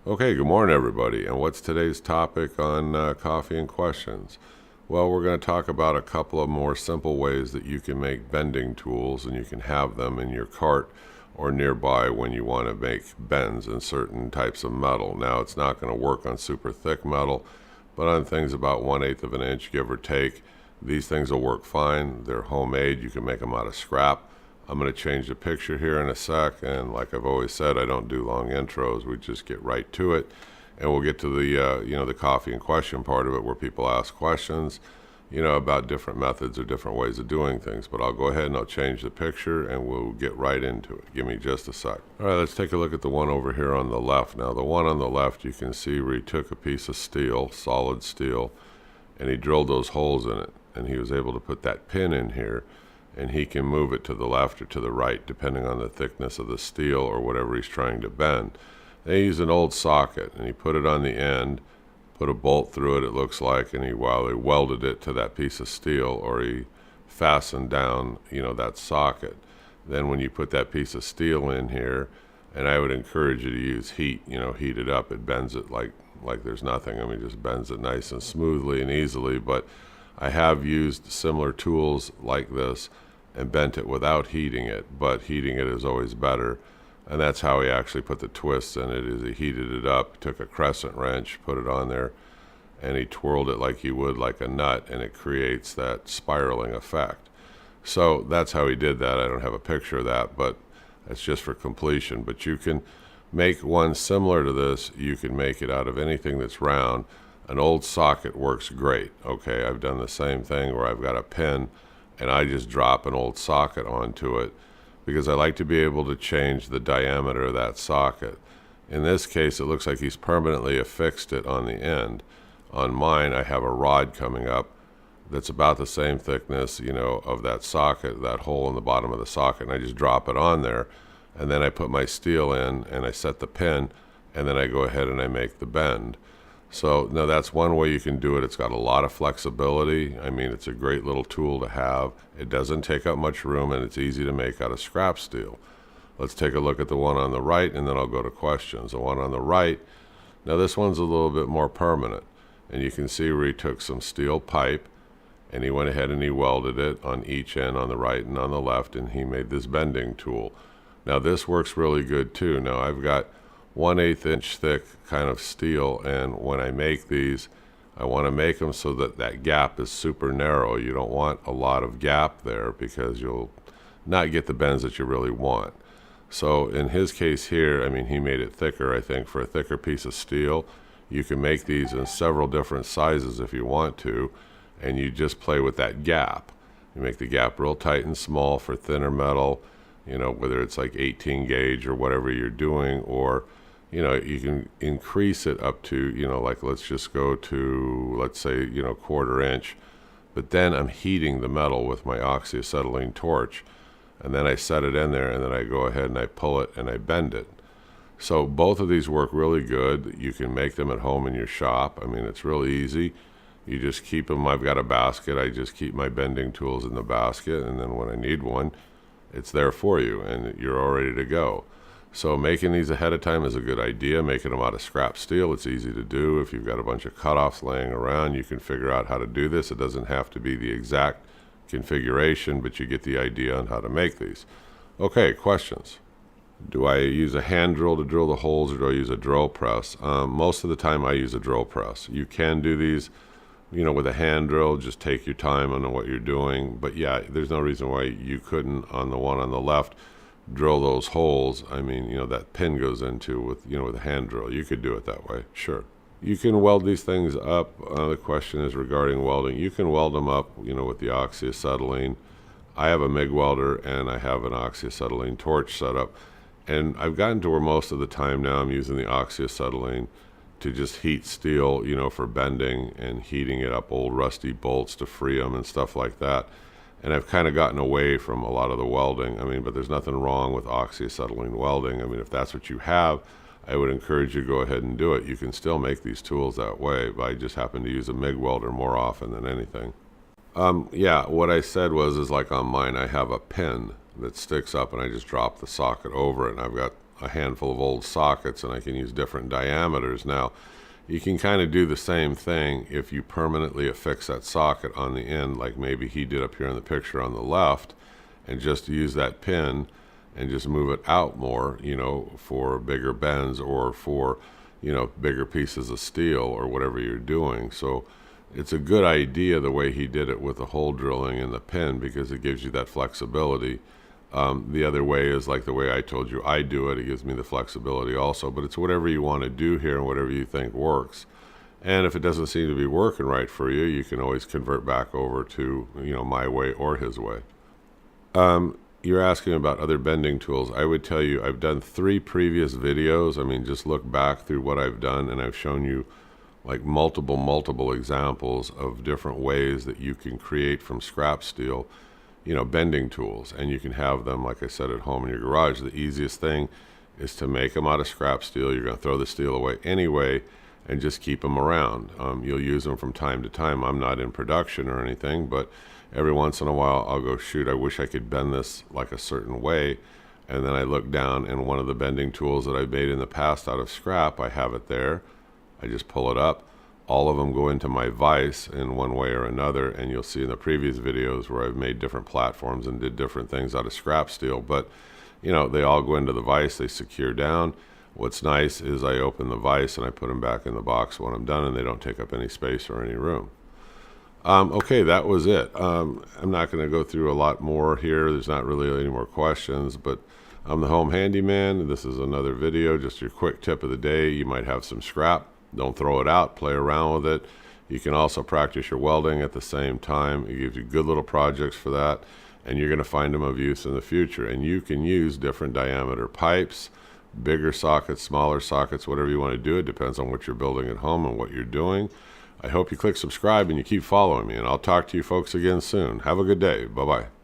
Okay, good morning, everybody. And what's today's topic on coffee and questions? Well, we're going to talk about a couple of more simple ways that you can make bending tools, and you can have them in your cart or nearby when you want to make bends in certain types of metal. Now, it's not going to work on super thick metal, but on things about 1/8 of an inch, give or take, these things will work fine. They're homemade. You can make them out of scrap. I'm going to change the picture here in a sec, and like I've always said, I don't do long intros. We just get right to it, and we'll get to the coffee and question part of it, where people ask questions, about different methods or different ways of doing things. But I'll go ahead and I'll change the picture, and we'll get right into it. Give me just a sec. All right, let's take a look at the one over here on the left. Now, the one on the left, you can see where he took a piece of steel, solid steel, and he drilled those holes in it, and he was able to put that pin in here, and he can move it to the left or to the right depending on the thickness of the steel or whatever he's trying to bend. They use an old socket, and he put it on the end, put a bolt through it, it looks like, and he welded it to that piece of steel, or he fastened down that socket. Then when you put that piece of steel in here, and I would encourage you to use heat, heat it up, it bends it like there's nothing. I mean, just bends it nice and smoothly and easily. But I have used similar tools like this and bent it without heating it, but heating it is always better. And that's how he actually put the twists in it, is he heated it up, took a crescent wrench, put it on there, and he twirled it like you would like a nut, and it creates that spiraling effect. So that's how he did that. I don't have a picture of that, but that's just for completion. But you can make one similar to this. You can make it out of anything that's round. An old socket works great. Okay, I've done the same thing where I've got a pin and I just drop an old socket onto it, because I like to be able to change the diameter of that socket. In this case, it looks like he's permanently affixed it on the end. On mine, I have a rod coming up that's about the same thickness, of that socket, that hole in the bottom of the socket, and I just drop it on there, and then I put my steel in and I set the pin, and then I go ahead and I make the bend. So now that's one way you can do it. It's got a lot of flexibility. I mean, it's a great little tool to have. It doesn't take up much room, and it's easy to make out of scrap steel. Let's take a look at the one on the right, and then I'll go to questions. The one on the right, now this one's a little bit more permanent, and you can see where he took some steel pipe, and he went ahead and he welded it on each end, on the right and on the left, and he made this bending tool. Now this works really good too. Now I've got 1/8 inch thick kind of steel, and when I make these, I want to make them so that that gap is super narrow. You don't want a lot of gap there, because you'll not get the bends that you really want. So in his case here, I mean, he made it thicker. I think for a thicker piece of steel, you can make these in several different sizes if you want to, and you just play with that gap. You make the gap real tight and small for thinner metal, whether it's like 18 gauge or whatever you're doing, or you can increase it up to, like let's just go to, let's say, 1/4 inch. But then I'm heating the metal with my oxyacetylene torch, and then I set it in there, and then I go ahead and I pull it and I bend it. So both of these work really good. You can make them at home in your shop. I mean, it's really easy. You just keep them. I've got a basket. I just keep my bending tools in the basket, and then when I need one, it's there for you, and you're all ready to go. So making these ahead of time is a good idea. Making them out of scrap steel, it's easy to do. If you've got a bunch of cutoffs laying around, you can figure out how to do this. It doesn't have to be the exact configuration, but you get the idea on how to make these. Okay, questions. Do I use a hand drill to drill the holes, or do I use a drill press? Most of the time I use a drill press. You can do these with a hand drill. Just take your time on what you're doing. But yeah, there's no reason why you couldn't, on the one on the left, drill those holes. I mean, that pin goes into with a hand drill. You could do it that way, sure. You can weld these things up. The question is regarding welding. You can weld them up, with the oxyacetylene. I have a MIG welder, and I have an oxyacetylene torch set up. And I've gotten to where most of the time now I'm using the oxyacetylene to just heat steel, for bending, and heating it up old rusty bolts to free them and stuff like that. And I've kind of gotten away from a lot of the welding. I mean, but there's nothing wrong with oxyacetylene welding. I mean, if that's what you have, I would encourage you to go ahead and do it. You can still make these tools that way, but I just happen to use a MIG welder more often than anything. Yeah, what I said is like on mine, I have a pin that sticks up, and I just drop the socket over it, and I've got a handful of old sockets, and I can use different diameters. Now, you can kind of do the same thing if you permanently affix that socket on the end, like maybe he did up here in the picture on the left, and just use that pin and just move it out more, for bigger bends or for, bigger pieces of steel or whatever you're doing. So it's a good idea the way he did it with the hole drilling and the pin, because it gives you that flexibility. The other way is like the way I told you I do it. It gives me the flexibility also, but it's whatever you want to do here and whatever you think works. And if it doesn't seem to be working right for you, you can always convert back over to, my way or his way. You're asking about other bending tools. I would tell you I've done 3 previous videos. I mean, just look back through what I've done, and I've shown you like multiple examples of different ways that you can create from scrap steel, bending tools. And you can have them, like I said, at home in your garage. The easiest thing is to make them out of scrap steel. You're going to throw the steel away anyway, and just keep them around. You'll use them from time to time. I'm not in production or anything, but every once in a while I'll go, shoot, I wish I could bend this like a certain way. And then I look down, and one of the bending tools that I've made in the past out of scrap, I have it there. I just pull it up. All of them go into my vise in one way or another, and you'll see in the previous videos where I've made different platforms and did different things out of scrap steel, but they all go into the vise, they secure down. What's nice is I open the vise and I put them back in the box when I'm done, and they don't take up any space or any room. Okay, that was it. I'm not going to go through a lot more here. There's not really any more questions, but I'm the Home Handyman. This is another video, just your quick tip of the day. You might have some scrap. Don't throw it out. Play around with it. You can also practice your welding at the same time. It gives you good little projects for that, and you're going to find them of use in the future. And you can use different diameter pipes, bigger sockets, smaller sockets, whatever you want to do. It depends on what you're building at home and what you're doing. I hope you click subscribe and you keep following me, and I'll talk to you folks again soon. Have a good day. Bye-bye.